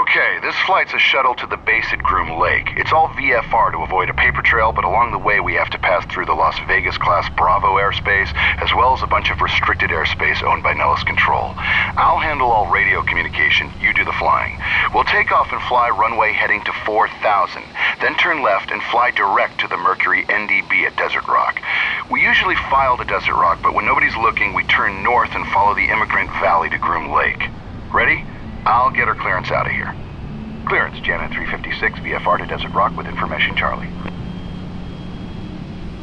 Okay, this flight's a shuttle to the base at Groom Lake. It's all VFR to avoid a paper trail, but along the way we have to pass through the Las Vegas Class Bravo airspace, as well as a bunch of restricted airspace owned by Nellis Control. I'll handle all radio communication, you do the flying. We'll take off and fly runway heading to 4000, then turn left and fly direct to the Mercury NDB at Desert Rock. We usually file to Desert Rock, but when nobody's looking, we turn north and follow the Emigrant Valley to Groom Lake. Ready? I'll get our clearance out of here. Clearance, Janet 356, VFR to Desert Rock with information, Charlie.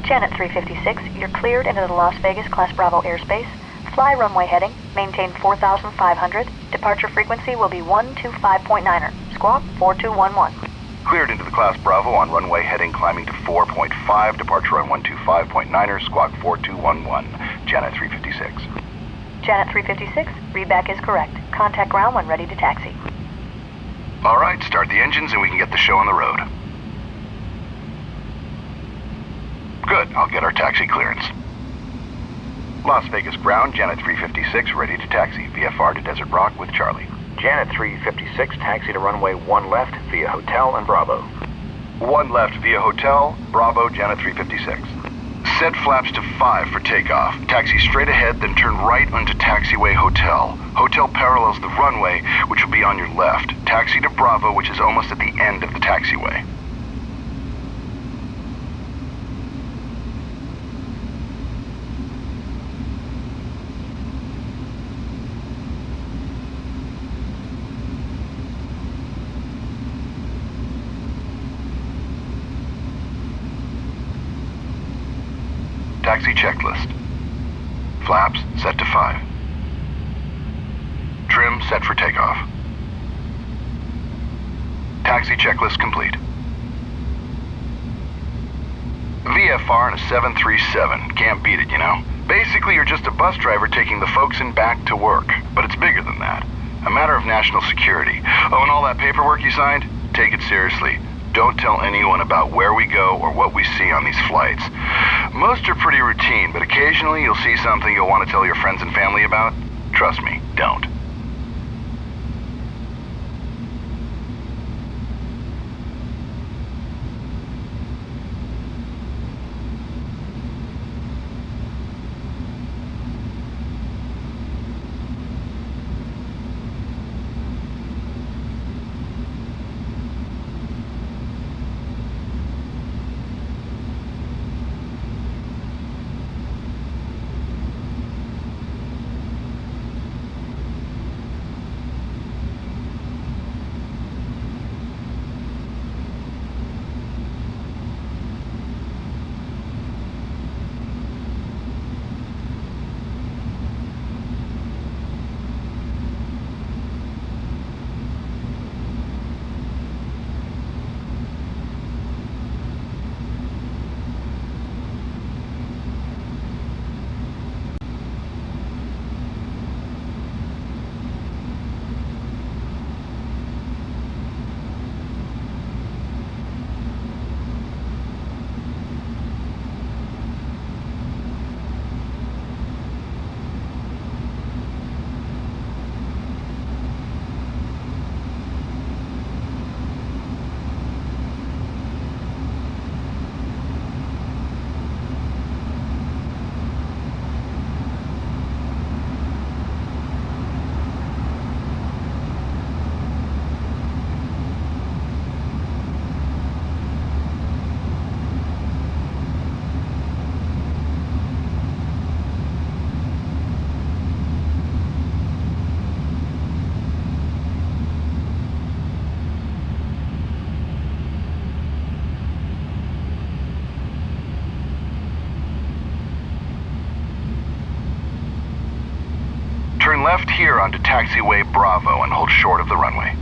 Janet 356, you're cleared into the Las Vegas Class Bravo airspace. Fly runway heading, maintain 4,500. Departure frequency will be 125.9er. Squawk 4211. Cleared into the Class Bravo on runway heading climbing to 4.5, departure on 125.9er, squawk 4211, Janet 356. Janet 356, readback is correct. Contact ground when ready to taxi. All right, start the engines and we can get the show on the road. Good, I'll get our taxi clearance. Las Vegas ground, Janet 356, ready to taxi, VFR to Desert Rock with Charlie. Janet 356, taxi to runway 1 left via Hotel and Bravo. 1 left via Hotel, Bravo, Janet 356. Set flaps to 5 for takeoff. Taxi straight ahead, then turn right onto taxiway Hotel. Hotel parallels the runway, which will be on your left. Taxi to Bravo, which is almost at the end of the taxiway. Taxi checklist. Flaps set to 5. Trim set for takeoff. Taxi checklist complete. VFR in a 737. Can't beat it, you know. Basically, you're just a bus driver taking the folks in back to work. But it's bigger than that. A matter of national security. Oh, and all that paperwork you signed? Take it seriously. Don't tell anyone about where we go or what we see on these flights. Most are pretty routine, but occasionally you'll see something you'll want to tell your friends and family about. Trust me, don't. Turn left here onto taxiway Bravo and hold short of the runway.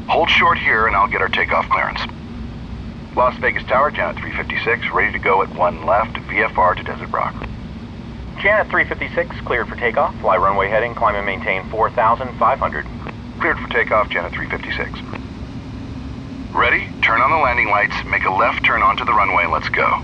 Hold short here and I'll get our takeoff clearance. Las Vegas Tower, Janet 356, ready to go at 1 left, VFR to Desert Rock. Janet 356, cleared for takeoff. Fly runway heading, climb and maintain 4,500. Cleared for takeoff, Janet 356. Ready? Turn on the landing lights, make a left turn onto the runway, and let's go.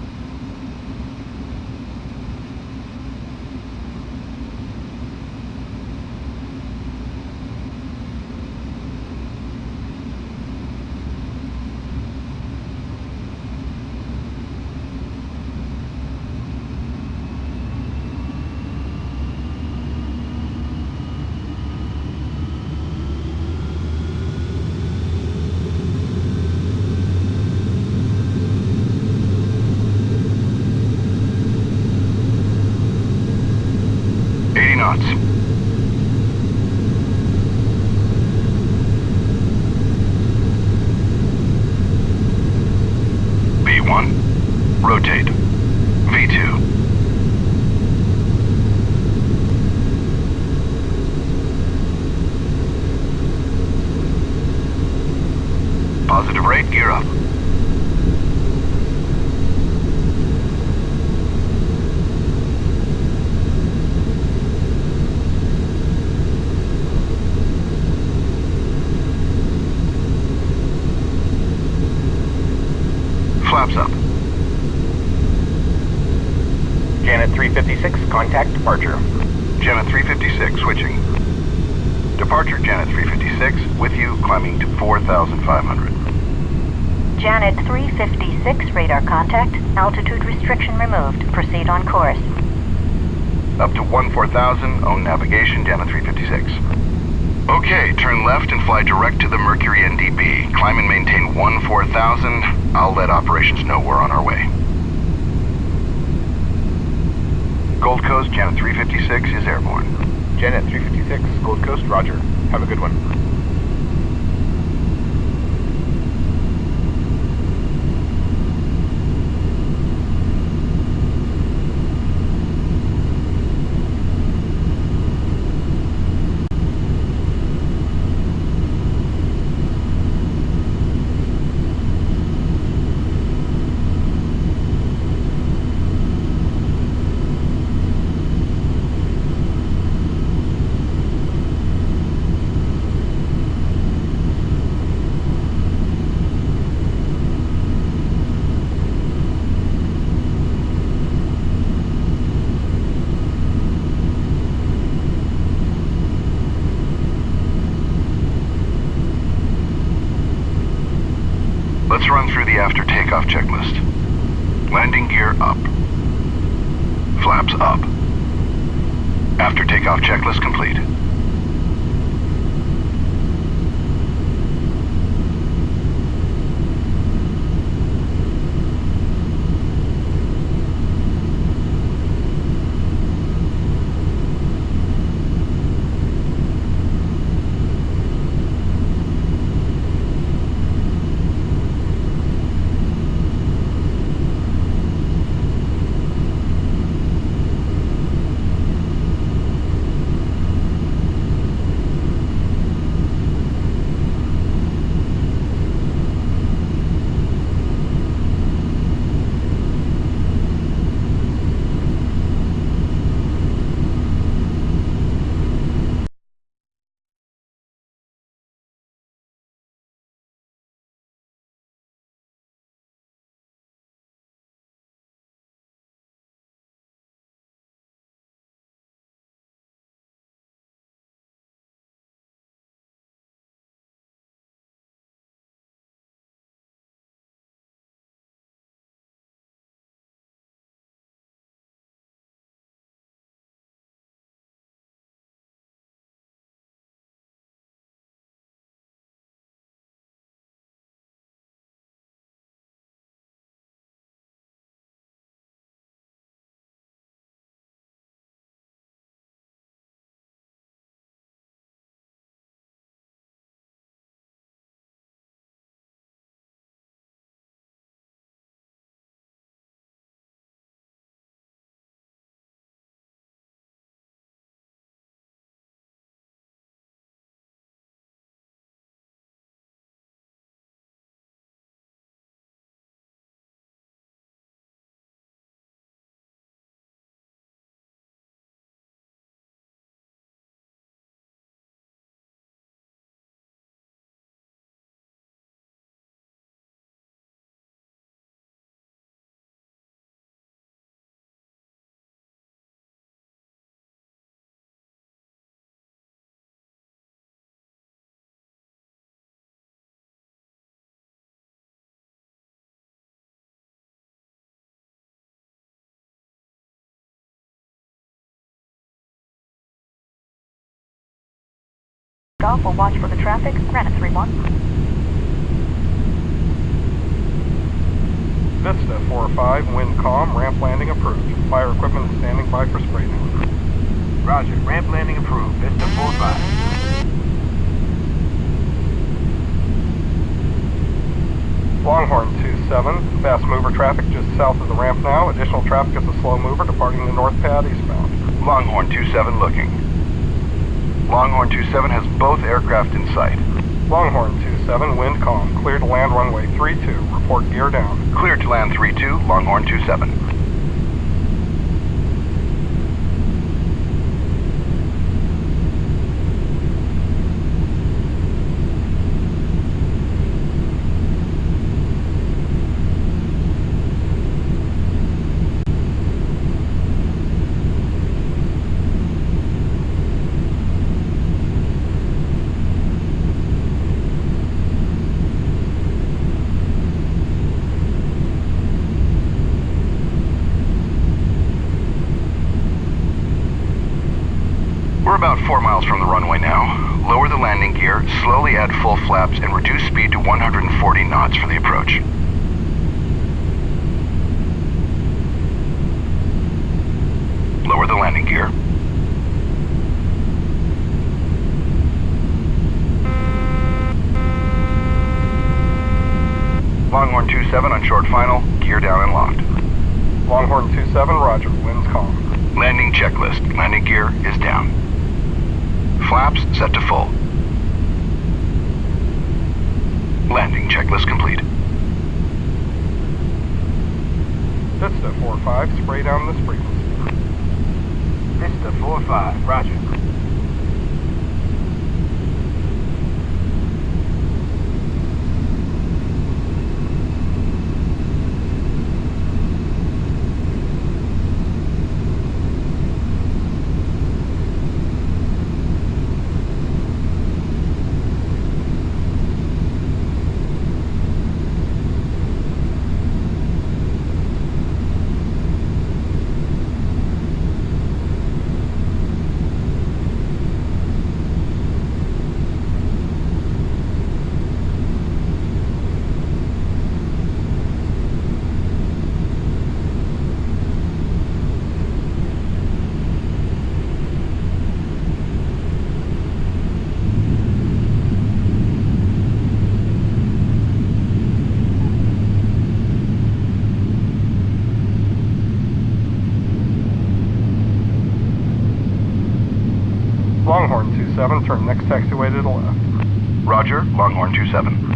Knots. V1. Rotate. V2. Positive rate, gear up. Flaps up. Janet 356, contact departure. Janet 356, switching. Departure, Janet 356, with you, climbing to 4,500. Janet 356, radar contact. Altitude restriction removed. Proceed on course. Up to 14,000, own navigation, Janet 356. Okay, turn left and fly direct to the Mercury NDB. Climb and maintain 14,000. I'll let operations know we're on our way. Gold Coast, Janet 356 is airborne. Janet 356, Gold Coast, roger. Have a good one. Let's run through the after takeoff checklist. Landing gear up. Flaps up. After takeoff checklist complete. Takeoff will watch for the traffic. Granite 3-1. Vista 4-5, wind calm, ramp landing approved. Fire equipment is standing by for spray down. Roger, ramp landing approved. Vista 4-5. Longhorn 2-7, fast mover traffic just south of the ramp now. Additional traffic is a slow mover departing the north pad eastbound. Longhorn 27 looking. Longhorn 27 has both aircraft in sight. Longhorn 27, wind calm, clear to land runway 32. Report gear down. Cleared to land 3-2, Longhorn 27. We're about 4 miles from the runway now. Lower the landing gear, slowly add full flaps, and reduce speed to 140 knots for the approach. Lower the landing gear. Longhorn 27 on short final, gear down and locked. Longhorn 27, roger, winds calm. Landing checklist. Landing gear is down. Flaps set to full. Landing checklist complete. Vista 4-5, spray down this frequency. Vista 4-5, roger. Longhorn 27, turn next taxiway to the left. Roger, Longhorn 27.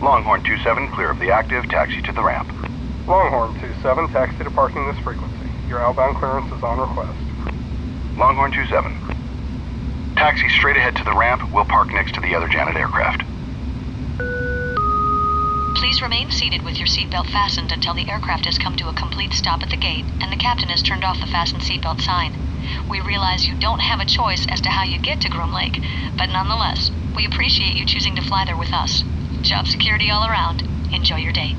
Longhorn 27, clear of the active, taxi to the ramp. Longhorn 27, taxi departing this frequency. Your outbound clearance is on request. Longhorn 27. Taxi straight ahead to the ramp. We'll park next to the other Janet aircraft. Please remain seated with your seatbelt fastened until the aircraft has come to a complete stop at the gate and the captain has turned off the fasten seatbelt sign. We realize you don't have a choice as to how you get to Groom Lake, but nonetheless, we appreciate you choosing to fly there with us. Job security all around. Enjoy your day.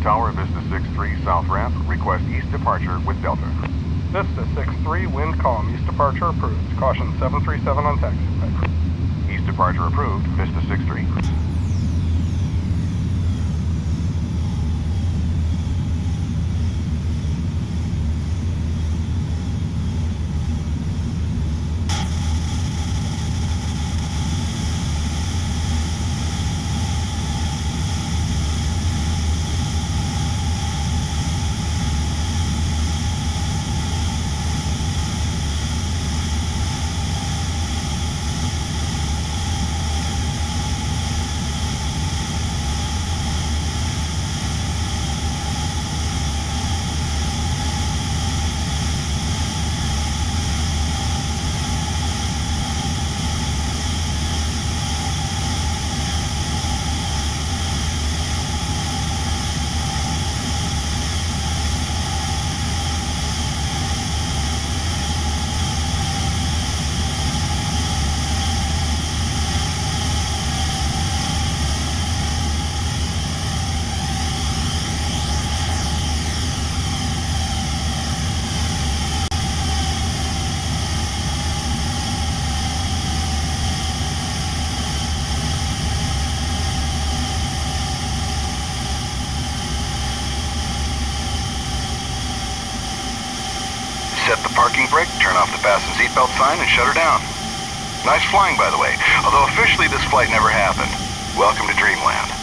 Tower, Vista 6-3, south ramp. Request east departure with Delta. Vista 6-3, wind calm. East departure approved. Caution 737 on taxi. East departure approved. Vista 6-3. Set the parking brake, turn off the fasten seatbelt sign, and shut her down. Nice flying, by the way, although officially this flight never happened. Welcome to Dreamland.